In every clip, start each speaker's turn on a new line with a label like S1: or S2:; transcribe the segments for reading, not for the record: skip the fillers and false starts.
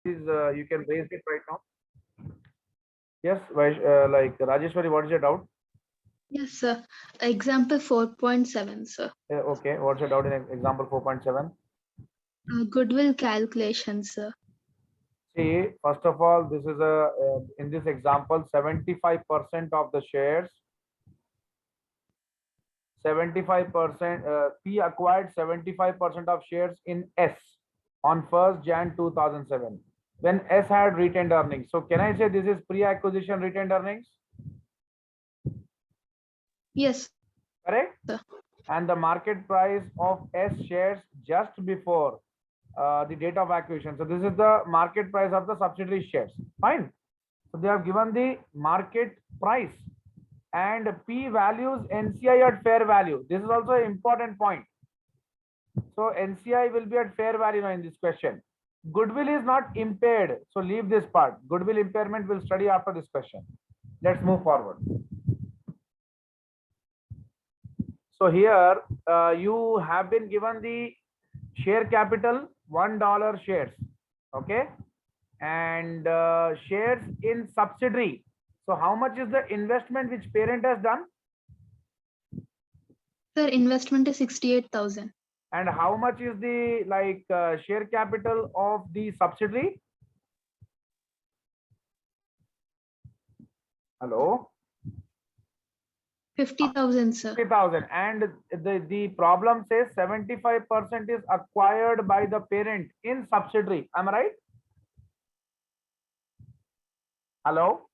S1: Please, you can raise it right now. Yes, like Rajeshwari, what is your doubt?
S2: Yes, sir. Example 4.7, sir.
S1: Okay, what's your doubt in example 4.7?
S2: Goodwill calculation, sir.
S1: See, first of all, this is in this example, 75% of the shares, 75%, P acquired 75% of shares in S on 1st Jan 2007 when S had retained earnings. So can I say this is pre-acquisition retained earnings?
S2: Yes,
S1: Correct?
S2: sir.
S1: And the market price of S shares just before the date of acquisition. So this is the market price of the subsidiary shares. Fine. So they have given the market price and P values NCI at fair value. This is also an important point. So NCI will be at fair value now in this question. Goodwill is not impaired. So leave this part. Goodwill impairment will study after this question. Let's move forward. So here you have been given the share capital $1 shares, okay, and shares in subsidiary. So how much is the investment which parent has done?
S2: Sir, investment is 68,000.
S1: And how much is the share capital of the subsidiary? Hello?
S2: 50,000, sir.
S1: 50,000. And the problem says 75% is acquired by the parent in subsidiary. Am I right? Hello?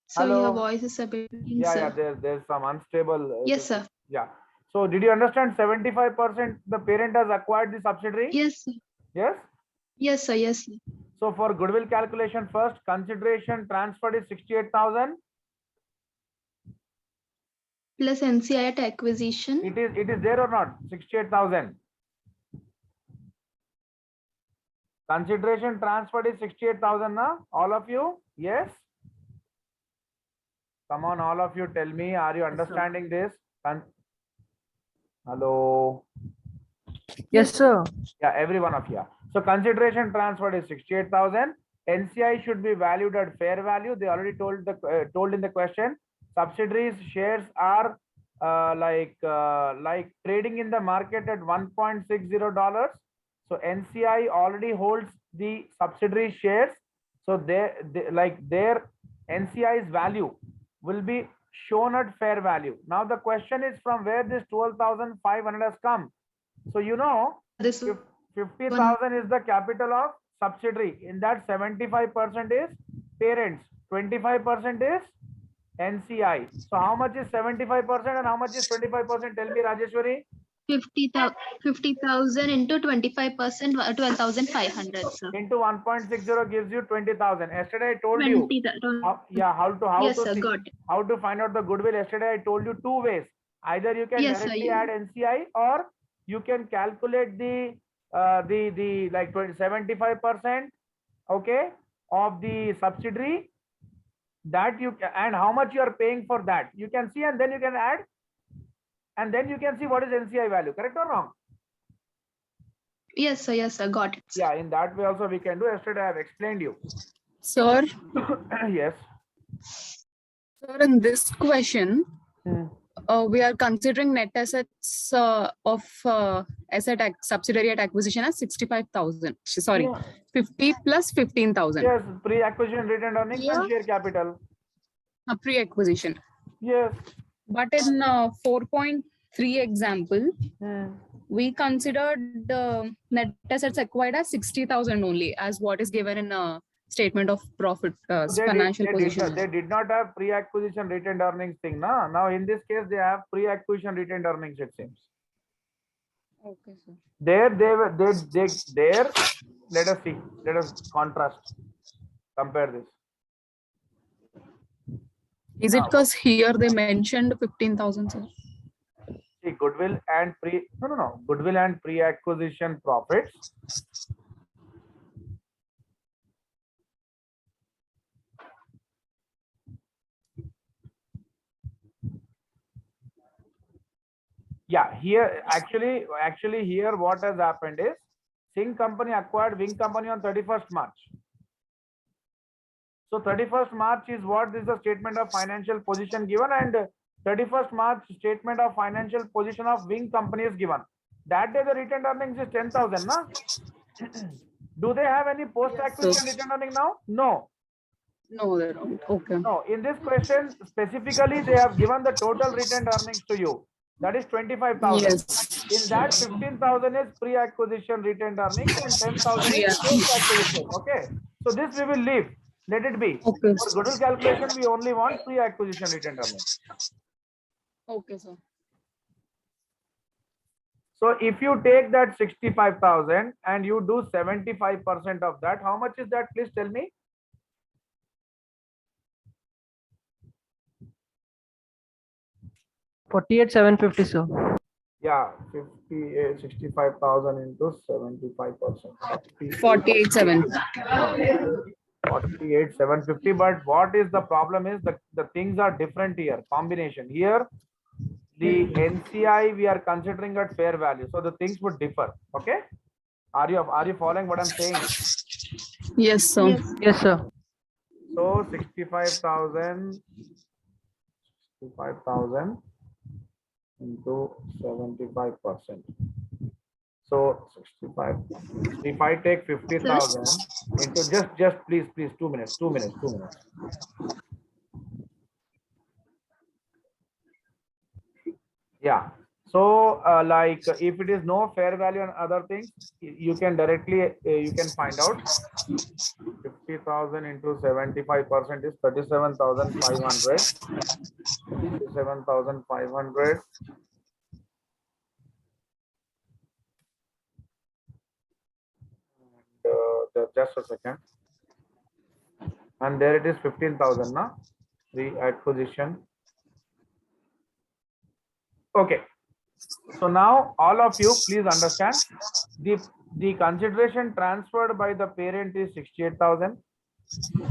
S2: So
S1: Hello?
S2: your voice is a bit,
S1: Yeah,
S2: sir.
S1: there's some unstable.
S2: Yes, sir.
S1: Yeah. So did you understand 75% the parent has acquired the subsidiary?
S2: Yes, sir.
S1: Yes.
S2: Yes, sir. Yes, sir.
S1: So for goodwill calculation, first consideration transferred is 68,000.
S2: Plus NCI at acquisition.
S1: It is there or not? 68,000. Consideration transferred is 68,000 now. All of you? Yes. Come on, all of you tell me, are you understanding this? Hello.
S3: Yes, sir.
S1: Yeah, every one of you. So consideration transferred is 68,000. NCI should be valued at fair value. They already told in the question. Subsidiaries shares are like trading in the market at $1.60. So NCI already holds the subsidiary shares. So their NCI's value will be shown at fair value. Now the question is from where this 12,500 has come. So you know,
S2: This
S1: 50,000 is the capital of subsidiary. In that 75% is parents, 25% is NCI. So how much is 75% and how much is 25%? Tell me, Rajeshwari.
S2: 50,000 into 25%, 12,500, sir.
S1: Into 1.60 gives you 20,000. Yesterday I told you.
S2: 20,000.
S1: How
S2: Yes,
S1: to
S2: sir.
S1: see,
S2: Got it.
S1: how to find out the goodwill. Yesterday I told you two ways. Either you can
S2: Yes, sir.
S1: directly add NCI or you can calculate the like 75%, okay, of the subsidiary that you and how much you are paying for that. You can see and then you can add and then you can see what is NCI value. Correct or wrong?
S2: Yes, sir. Yes, sir. Got it. Sir.
S1: Yeah, in that way also we can do. Yesterday I have explained you.
S3: Sir,
S1: Yes.
S3: sir, in this question,
S1: Hmm.
S3: we are considering net assets of subsidiary at acquisition as 65,000. Sorry,
S1: Yeah.
S3: 50 plus 15,000.
S1: Yes, pre-acquisition retained earnings and share capital.
S3: Pre-acquisition.
S1: Yes.
S3: But in 4.3 example,
S1: Hmm.
S3: we considered net assets acquired as 60,000 only, as what is given in a statement of profit financial position.
S1: They did not have pre-acquisition retained earnings thing. Na? Now in this case, they have pre-acquisition retained earnings, it seems.
S3: Okay, sir.
S1: There, let us see. Let us contrast. Compare this.
S3: Is it because here they mentioned 15,000, sir?
S1: See, goodwill and goodwill and pre-acquisition profits. Yeah, here actually here what has happened is Singh company acquired Wing company on 31st March. So 31st March is what is the statement of financial position given, and 31st March statement of financial position of Wing company is given. That day the retained earnings is 10,000, na? Do they have any post-acquisition retained earning now? No.
S3: No, they don't. Okay.
S1: No. In this question, specifically, they have given the total retained earnings to you. That is 25,000.
S3: Yes.
S1: In that, 15,000 is pre-acquisition retained earnings and 10,000 is
S3: Yeah.
S1: post-acquisition. Okay. So this we will leave. Let it be.
S3: Okay.
S1: For goodwill calculation, we only want pre-acquisition retained earnings.
S3: Okay, sir.
S1: So if you take that 65,000 and you do 75% of that, how much is that? Please tell me.
S4: $48,750, sir.
S1: Yeah, 65,000 into 75%.
S3: 48,700.
S1: 48,750. But what is the problem is the things are different here. Combination here, the NCI we are considering at fair value, so the things would differ. Okay, are you following what I'm saying?
S3: Yes, sir.
S2: Yes.
S4: Yes, sir.
S1: So 65,000 into 75%. So 65. If I take 50,000 into just please 2 minutes. Yeah. So like if it is no fair value and other things, you can directly you can find out. 50,000 into 75% is 37,500. 37,500. Just a second. And there it is 15,000 now. Re-acquisition. Okay. So now all of you please understand the consideration transferred by the parent is 68,000.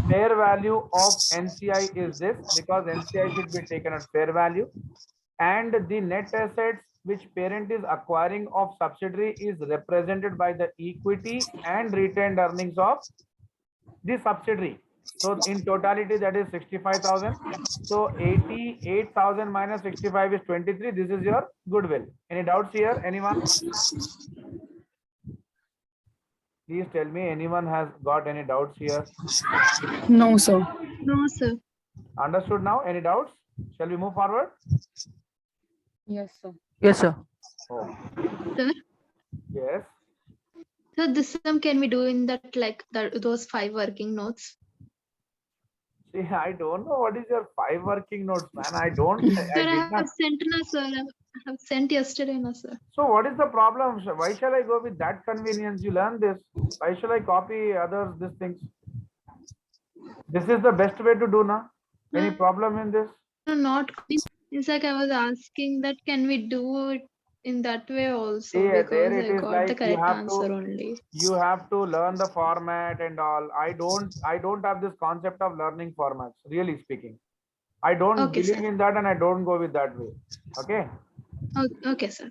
S1: Fair value of NCI is this, because NCI should be taken at fair value, and the net assets which parent is acquiring of subsidiary is represented by the equity and retained earnings of the subsidiary. So in totality that is 65,000. So 88,000 minus 65 is 23. This is your goodwill. Any doubts here? Anyone? Please tell me, anyone has got any doubts here?
S3: No, sir.
S2: No, sir.
S1: Understood now? Any doubts? Shall we move forward?
S3: Yes, sir.
S4: Yes, sir.
S1: Oh.
S2: Sir,
S1: Yes.
S2: so this sum can we do in that those 5 working notes?
S1: See, I don't know what is your 5 working notes, man. I did not.
S2: Sir, I have sent na, sir. I have sent yesterday, na, sir.
S1: So what is the problem? Why shall I go with that convenience? You learn this. Why shall I copy others these things? This is the best way to do now. Any problem in this?
S2: No, not. It's like I was asking that can we do it in that way also,
S1: Yeah, there
S2: because
S1: it
S2: I
S1: is,
S2: got
S1: like,
S2: the
S1: you
S2: correct
S1: have
S2: answer
S1: to-
S2: only.
S1: You have to learn the format and all. I don't have this concept of learning formats, really speaking. I don't
S2: Okay,
S1: believe
S2: sir.
S1: in that, and I don't go with that way. Okay.
S2: Okay, sir.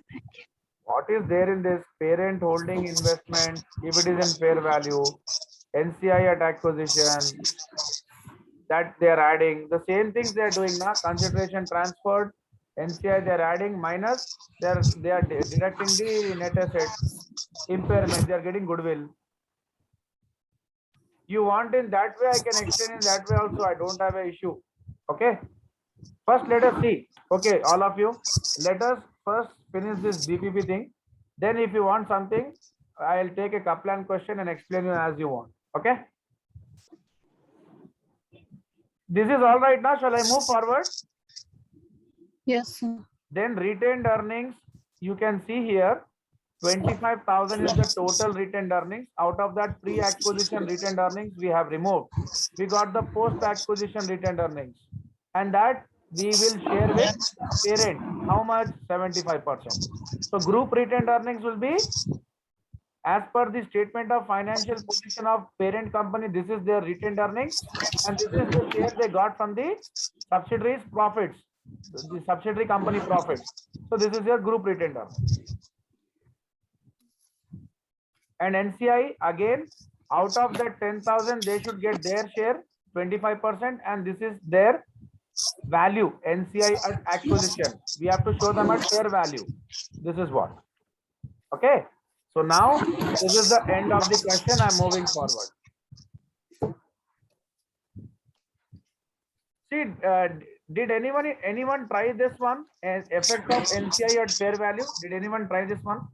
S1: What is there in this parent holding investment, if it is in fair value, NCI at acquisition, that they are adding the same things they are doing now. Consideration transferred, NCI they are adding minus, they are deducting the net assets, impairment, they are getting goodwill. You want in that way, I can explain in that way also. I don't have an issue. Okay. First, let us see. Okay, all of you, let us first finish this BPP thing. Then, if you want something, I'll take a Kaplan question and explain you as you want. Okay. This is all right now. Shall I move forward?
S3: Yes, sir.
S1: Then retained earnings, you can see here, 25,000 is the total retained earnings. Out of that pre-acquisition retained earnings, we have removed. We got the post-acquisition retained earnings, and that we will share with parent. How much? 75%. So group retained earnings will be, as per the statement of financial position of parent company, this is their retained earnings, and this is the share they got from the subsidiaries profits, the subsidiary company profits. So this is your group retained earnings. And NCI again, out of that 10,000, they should get their share 25%, and this is their value, NCI at acquisition. We have to show them at fair value. This is what. Okay. So now this is the end of the question. I'm moving forward. See, did anyone try this one? As effect of NCI at fair value? Did anyone try this one?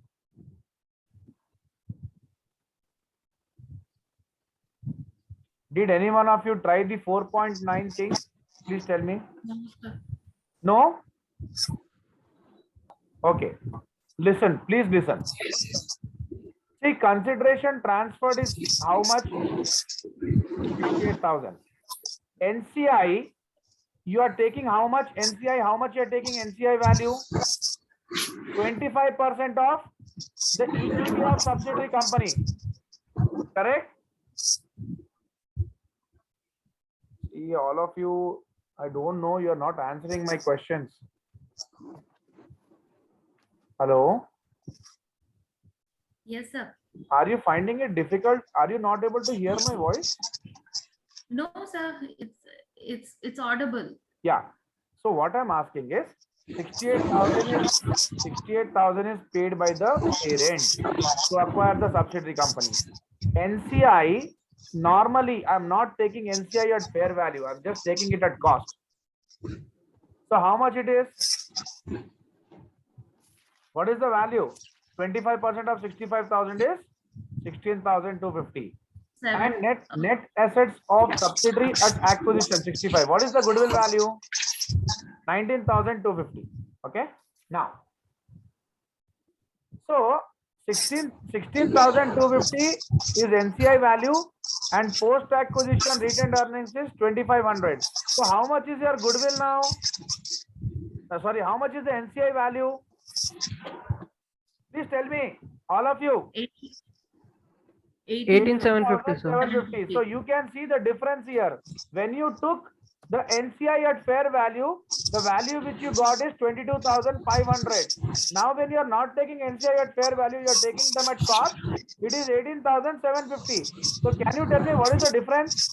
S1: Did any one of you try the 4.9 thing? Please tell me. No? Okay. Listen, please listen. See, consideration transferred is how much? 58,000. NCI, you are taking how much NCI? How much you are taking NCI value? 25% of the equity of subsidiary company. Correct? See, all of you, I don't know, you are not answering my questions. Hello?
S4: Yes, sir.
S1: Are you finding it difficult? Are you not able to hear my voice?
S4: No, sir. It's audible.
S1: Yeah. So what I'm asking is 68,000 is paid by the parent to acquire the subsidiary company. NCI, normally I'm not taking NCI at fair value. I'm just taking it at cost. So how much it is? What is the value? 25% of 65,000 is 16,250. And net assets of subsidiary at acquisition 65. What is the goodwill value? 19,250. Okay. Now, so 16,250 is NCI value, and post acquisition retained earnings is 2,500. So how much is your goodwill now? Sorry, how much is the NCI value? Please tell me, all of you.
S5: 18,750, sir.
S1: 750. So you can see the difference here. When you took the NCI at fair value, the value which you got is 22,500. Now when you are not taking NCI at fair value, you are taking them at cost. It is 18,750. So can you tell me what is the difference?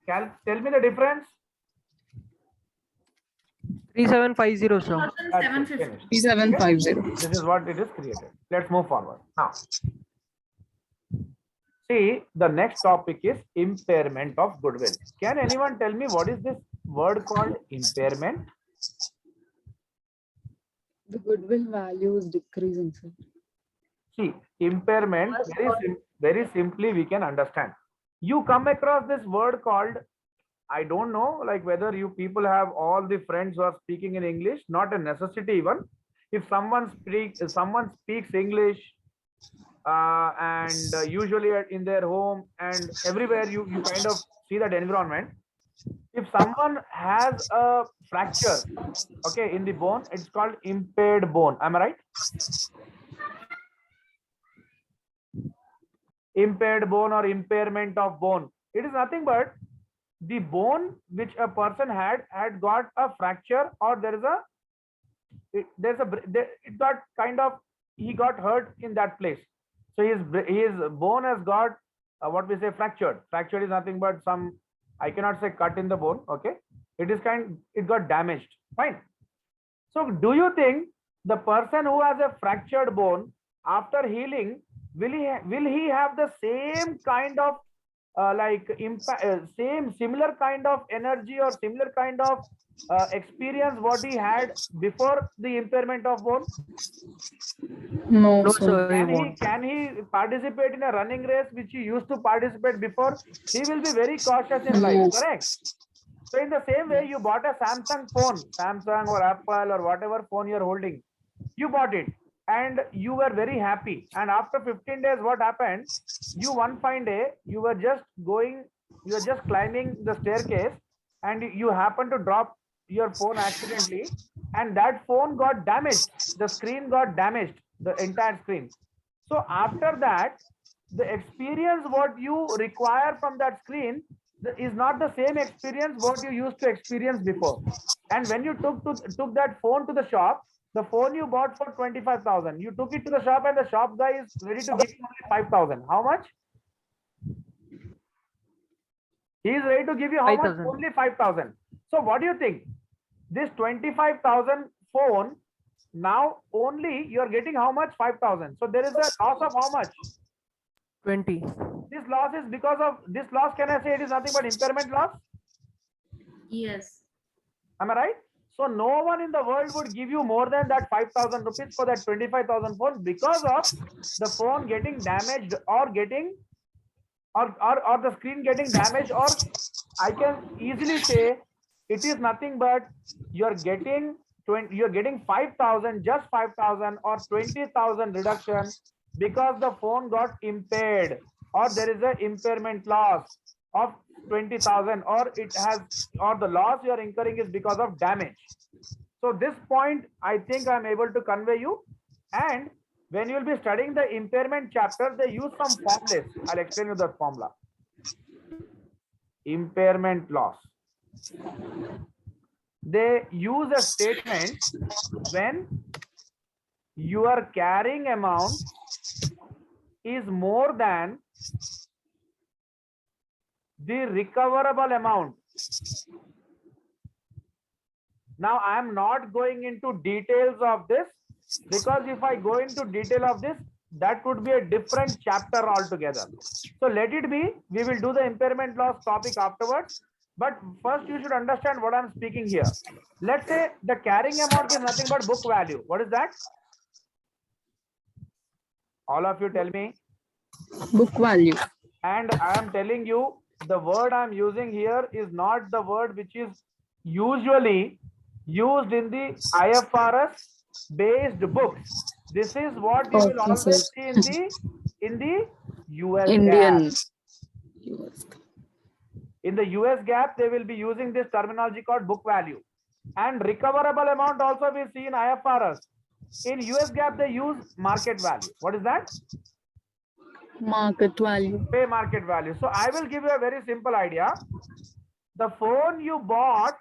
S1: Tell me the difference.
S5: 3750, sir.
S4: 750.
S3: 3750.
S1: This is what it is created. Let's move forward. Now, see, the next topic is impairment of goodwill. Can anyone tell me what is this word called impairment?
S3: The goodwill value is decreasing, sir.
S1: See, impairment, very simply we can understand. You come across this word called, I don't know, like whether you people have all the friends who are speaking in English, not a necessity even. If someone speaks English, and usually in their home and everywhere you kind of see that environment. If someone has a fracture, okay, in the bone, it's called impaired bone. Am I right? Impaired bone or impairment of bone. It is nothing but the bone which a person had got a fracture, or he got hurt in that place. So his bone has got what we say fractured. Fractured is nothing but some, I cannot say cut in the bone. Okay, it got damaged. Fine. So do you think the person who has a fractured bone, after healing, will he have the same kind of similar kind of energy or similar kind of experience what he had before the impairment of bone?
S3: No,
S5: No,
S3: sir.
S5: sir, he won't.
S1: Can he participate in a running race which he used to participate before? He will be very cautious in life, correct? So in the same way, you bought a Samsung phone, Samsung or Apple or whatever phone you're holding, you bought it and you were very happy. And after 15 days, what happened? You one fine day, you were just climbing the staircase and you happened to drop your phone accidentally, and that phone got damaged. The screen got damaged, the entire screen. So after that, the experience what you require from that screen is not the same experience what you used to experience before. And when you took that phone to the shop, the phone you bought for 25,000. You took it to the shop and the shop guy is ready to give you only 5,000. How much? He is ready to give you how much?
S5: 5,000.
S1: Only 5,000. So what do you think? This 25,000 phone, now only you are getting how much? 5,000. So there is a loss of how much?
S5: 20.
S1: This loss is because of this loss. Can I say it is nothing but impairment loss?
S4: Yes.
S1: Am I right? So no one in the world would give you more than that 5,000 rupees for that 25,000 phone because of the phone getting damaged or getting or the screen getting damaged, or I can easily say it is nothing but you're getting 5,000, just 5,000 or 20,000 reduction because the phone got impaired, or there is a impairment loss of 20,000, or it has, or the loss you are incurring is because of damage. So this point I think I'm able to convey you. And when you will be studying the impairment chapter, they use some formulas. I'll explain you the formula. Impairment loss. They use a statement when your carrying amount is more than the recoverable amount. Now I am not going into details of this, because if I go into detail of this, that would be a different chapter altogether. So let it be. We will do the impairment loss topic afterwards. But first you should understand what I'm speaking here. Let's say the carrying amount is nothing but book value. What is that? All of you tell me.
S3: Book value.
S1: And I am telling you, the word I'm using here is not the word which is usually used in the IFRS based books. This is what you will always see in the US
S3: Indian.
S1: GAAP. In the US GAAP, they will be using this terminology called book value. And recoverable amount also we see in IFRS. In US GAAP, they use market value. What is that?
S3: Market value.
S1: Pay market value. So I will give you a very simple idea. The phone you bought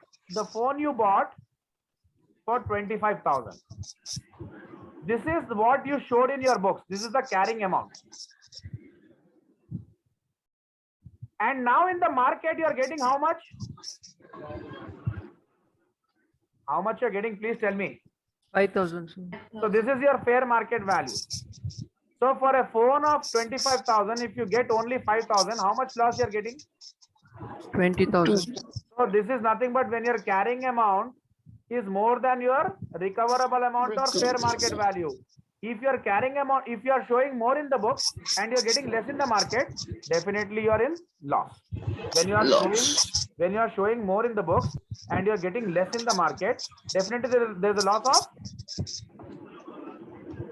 S1: for 25,000. This is what you showed in your books. This is the carrying amount. And now in the market, you are getting how much? How much you are getting? Please tell me.
S5: 5,000.
S1: So this is your fair market value. So for a phone of 25,000, if you get only 5,000, how much loss you are getting?
S5: 20,000.
S1: So this is nothing but when your carrying amount is more than your recoverable amount or fair market value. If your carrying amount, if you are showing more in the books and you're getting less in the market, definitely you are in loss. When you are showing more in the books and you're getting less in the market, definitely there's a loss of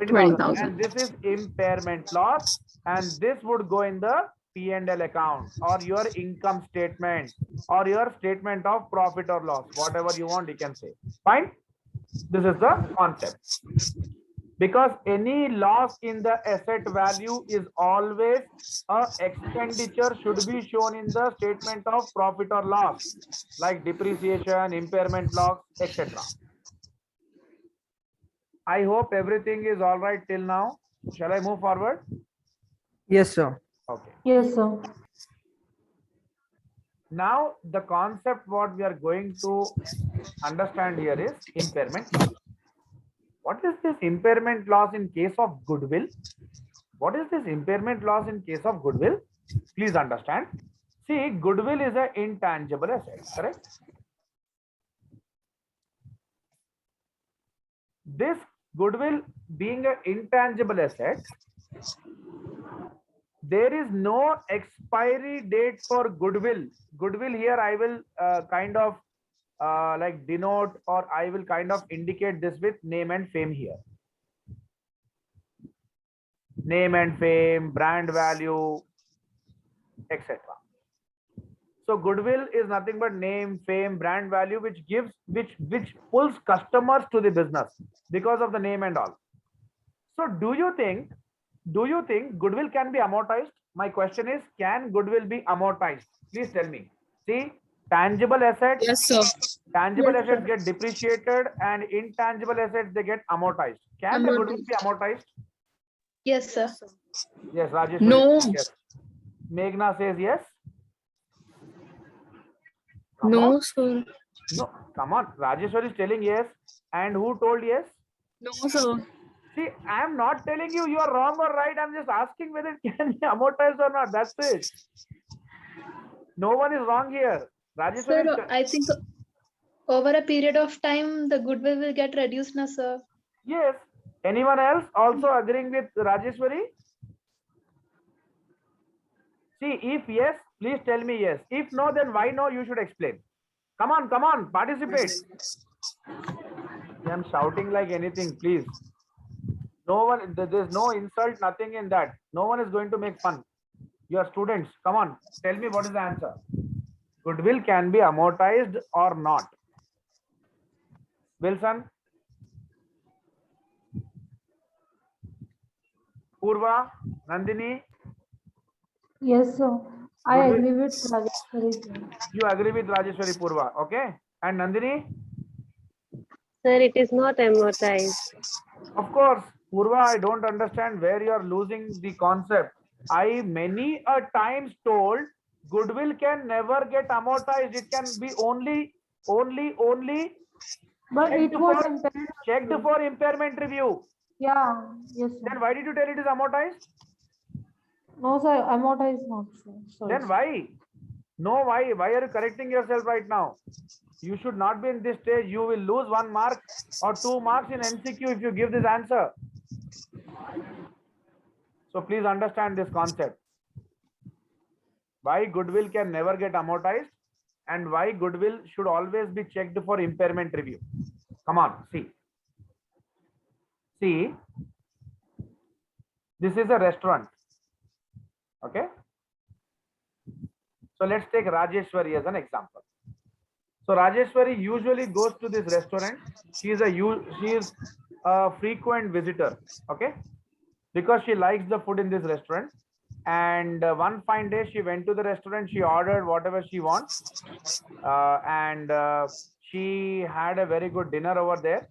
S1: 20,000. And this is impairment loss, and this would go in the P&L account or your income statement or your statement of profit or loss, whatever you want, you can say. Fine. This is the concept. Because any loss in the asset value is always a expenditure should be shown in the statement of profit or loss, like depreciation, impairment loss, etc. I hope everything is all right till now. Shall I move forward?
S5: Yes, sir.
S1: Okay.
S6: Yes, sir.
S1: Now the concept what we are going to understand here is impairment loss. What is this impairment loss in case of goodwill? What is this impairment loss in case of goodwill? Please understand. See, goodwill is an intangible asset, correct? This goodwill being an intangible asset, there is no expiry date for goodwill. Goodwill here I will kind of like denote, or I will kind of indicate this with name and fame here. Name and fame, brand value, etc. So goodwill is nothing but name, fame, brand value, which pulls customers to the business because of the name and all. So do you think goodwill can be amortized? My question is, can goodwill be amortized? Please tell me. See, Tangible assets,
S3: Yes, sir.
S1: tangible
S2: Yes,
S1: assets
S2: sir.
S1: get depreciated and intangible assets they get amortized. Can the goodwill be amortized?
S2: Yes, sir.
S1: Yes, Rajesh.
S3: No.
S1: Yes. Meghna says yes. Come
S3: No,
S1: on.
S3: sir.
S1: No, come on. Rajeshwari is telling yes. And who told yes?
S3: No, sir.
S1: See, I am not telling you are wrong or right. I'm just asking whether it can be amortized or not. That's it. No one is wrong here. Rajeshwari
S2: Sir,
S1: is
S2: I think over a period of time, the goodwill will get reduced now, sir.
S1: yes. Anyone else also agreeing with Rajeshwari? See, if yes, please tell me yes. If no, then why no? You should explain. Come on, participate. I'm shouting like anything, please. No one, there's no insult, nothing in that. No one is going to make fun. You are students. Come on, tell me what is the answer. Goodwill can be amortized or not. Wilson? Purva? Nandini?
S6: Yes, sir. I
S1: Goodwill-
S6: agree with Rajeshwari, sir.
S1: You agree with Rajeshwari Purva, okay? And Nandini?
S7: Sir, it is not amortized.
S1: Of course, Purva, I don't understand where you are losing the concept. I many a times told goodwill can never get amortized. It can be only
S6: But
S1: checked
S6: it was
S1: for,
S6: impaired.
S1: checked for impairment review.
S6: Yeah, yes, sir.
S1: Then why did you tell it is amortized?
S6: No, sir, amortized not, sir. Sorry,
S1: Then
S6: sir.
S1: why? No, why? Why are you correcting yourself right now? You should not be in this stage. You will lose 1 mark or 2 marks in MCQ if you give this answer. So please understand this concept. Why goodwill can never get amortized and why goodwill should always be checked for impairment review. Come on, see. See, this is a restaurant. Okay. So let's take Rajeshwari as an example. So Rajeshwari usually goes to this restaurant. She is a frequent visitor. Okay. Because she likes the food in this restaurant. And one fine day she went to the restaurant, she ordered whatever she wants. She had a very good dinner over there.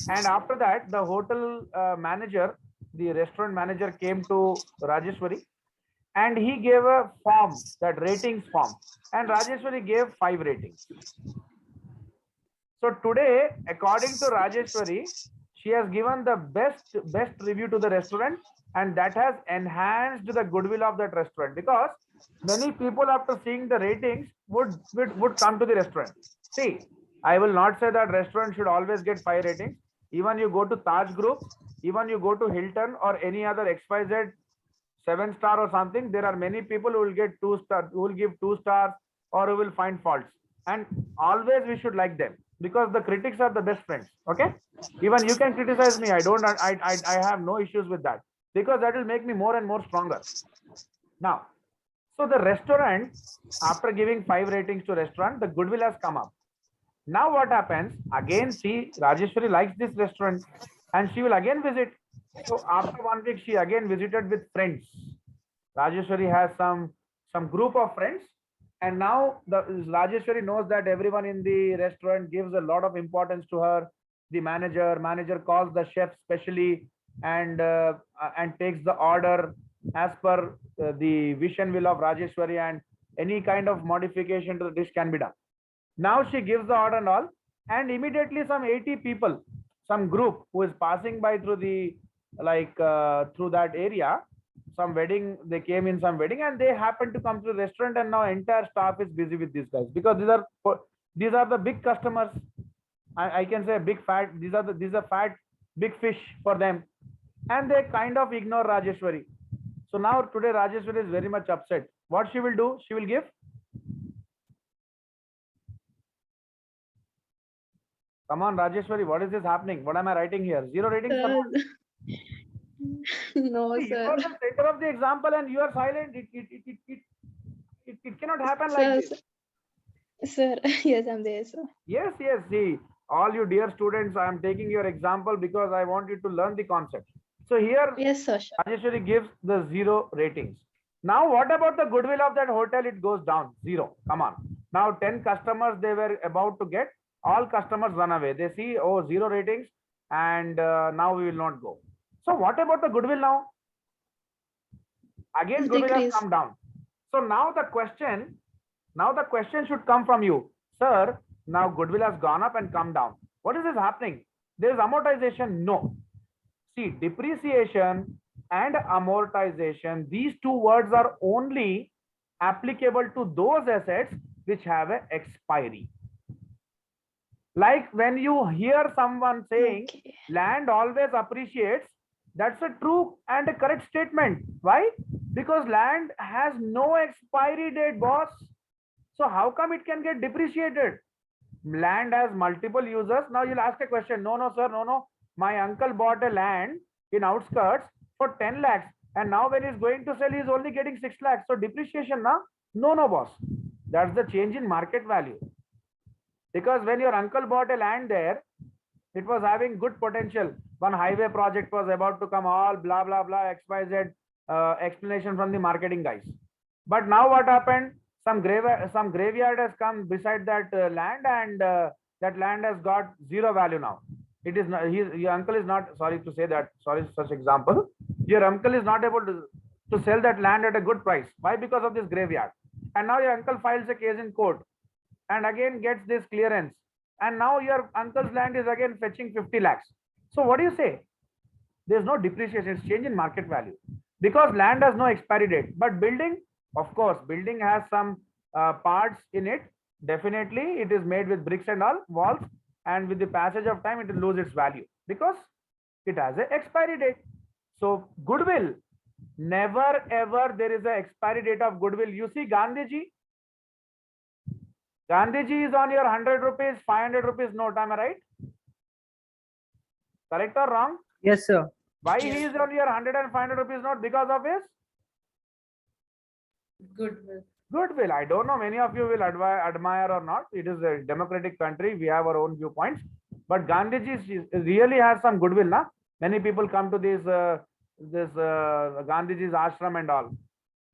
S1: And after that, the hotel manager, the restaurant manager came to Rajeshwari and he gave a form, that ratings form. And Rajeshwari gave 5 ratings. So today, according to Rajeshwari, she has given the best review to the restaurant, and that has enhanced the goodwill of that restaurant because many people after seeing the ratings would come to the restaurant. See, I will not say that restaurant should always get 5 ratings. Even you go to Taj Group, even you go to Hilton or any other XYZ 7-star or something, there are many people who will get 2 stars, who will give 2 stars or who will find faults. And always we should like them because the critics are the best friends. Okay. Even you can criticize me. I have no issues with that because that will make me more and more stronger. Now, so the restaurant, after giving 5 ratings to restaurant, the goodwill has come up. Now what happens? Again, see, Rajeshwari likes this restaurant and she will again visit. So after 1 week, she again visited with friends. Rajeshwari has some group of friends. And now the Rajeshwari knows that everyone in the restaurant gives a lot of importance to her. The manager calls the chef specially and takes the order as per the wish and will of Rajeshwari, and any kind of modification to the dish can be done. Now she gives the order and all, and immediately some 80 people, some group who is passing by through the through that area, some wedding, they came in some wedding and they happened to come to the restaurant, and now entire staff is busy with these guys because these are the big customers. I can say big fat, these are fat big fish for them, and they kind of ignore Rajeshwari. So now today Rajeshwari is very much upset. What she will do? She will give. Come on, Rajeshwari, what is this happening? What am I writing here? 0 ratings? Come on.
S2: No,
S1: See, you
S2: sir.
S1: are the center of the example and you are silent. It cannot happen like this.
S2: Sir, yes, I'm there, sir.
S1: Yes. See, all you dear students, I am taking your example because I want you to learn the concept. So here,
S2: Yes, sir. Sure.
S1: Rajeshwari gives the 0 ratings. Now, what about the goodwill of that hotel? It goes down 0. Come on. Now 10 customers they were about to get, all customers run away. They see, oh, 0 ratings, and now we will not go. So what about the goodwill now? Again,
S2: It's
S1: goodwill has
S2: decreased.
S1: come down. So now the question should come from you, sir. Now goodwill has gone up and come down. What is this happening? There is amortization. No. See, depreciation and amortization, these two words are only applicable to those assets which have an expiry. Like when you hear someone saying
S2: Okay.
S1: land always appreciates, that's a true and a correct statement. Why? Because land has no expiry date, boss. So how come it can get depreciated? Land has multiple users. Now you'll ask a question. No, no, sir. No, no. My uncle bought a land in outskirts for 10 lakhs. And now when he's going to sell, he's only getting 6 lakhs. So depreciation, na? No, no, boss. That's the change in market value. Because when your uncle bought a land there, it was having good potential. One highway project was about to come, all blah, blah, blah, XYZ explanation from the marketing guys. But now what happened? Some graveyard has come beside that land, and that land has got 0 value now. It is not, your uncle is not, sorry to say that, sorry, such example. Your uncle is not able to sell that land at a good price. Why? Because of this graveyard. And now your uncle files a case in court and again gets this clearance. And now your uncle's land is again fetching 50 lakhs. So what do you say? There's no depreciation, it's change in market value. Because land has no expiry date. But building, of course, building has some parts in it. Definitely, it is made with bricks and all, walls. And with the passage of time, it will lose its value because it has an expiry date. So goodwill, never ever there is an expiry date of goodwill. You see Gandhiji? Gandhiji is on your 100 rupees, 500 rupees note. Am I right? Correct or wrong?
S5: Yes, sir.
S1: Why he is on your 100 and 500 rupees note? Because of his
S4: Goodwill.
S1: goodwill. I don't know, many of you will admire or not. It is a democratic country. We have our own viewpoints. But Gandhiji really has some goodwill. Na? Many people come to this Gandhiji's ashram and all.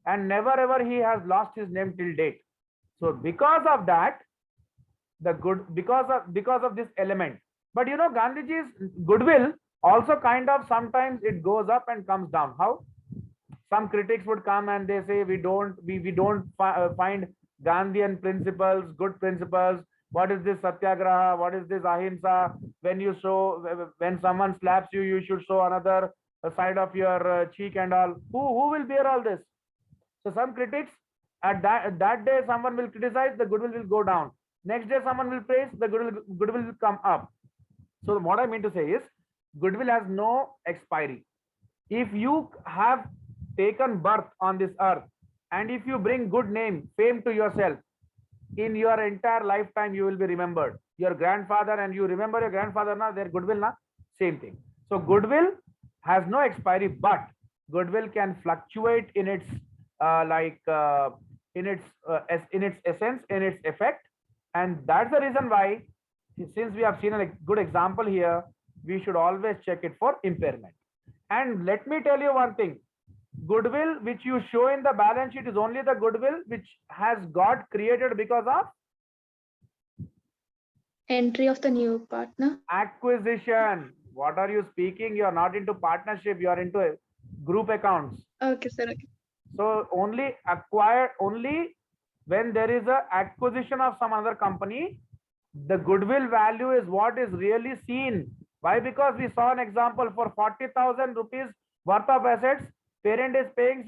S1: And never ever he has lost his name till date. So because of that, because of this element. But you know, Gandhiji's goodwill also kind of sometimes it goes up and comes down. How? Some critics would come and they say we don't find Gandhian principles, good principles. What is this satyagraha? What is this ahimsa? When someone slaps you, you should show another side of your cheek and all. Who will bear all this? So some critics at that day someone will criticize, the goodwill will go down. Next day someone will praise, the goodwill will come up. So what I mean to say is goodwill has no expiry. If you have taken birth on this earth, and if you bring good name, fame to yourself, in your entire lifetime you will be remembered. Your grandfather, and you remember your grandfather, na, their goodwill, na, same thing. So goodwill has no expiry, but goodwill can fluctuate in its in its essence, in its effect, and that's the reason why, since we have seen a good example here, we should always check it for impairment. And let me tell you one thing. Goodwill which you show in the balance sheet is only the goodwill which has got created because of
S2: Entry of the new partner.
S1: acquisition. What are you speaking? You are not into partnership, you are into group accounts.
S2: Okay, sir. Okay.
S1: So only when there is a acquisition of some other company, the goodwill value is what is really seen. Why? Because we saw an example for 40,000 rupees worth of assets, parent is paying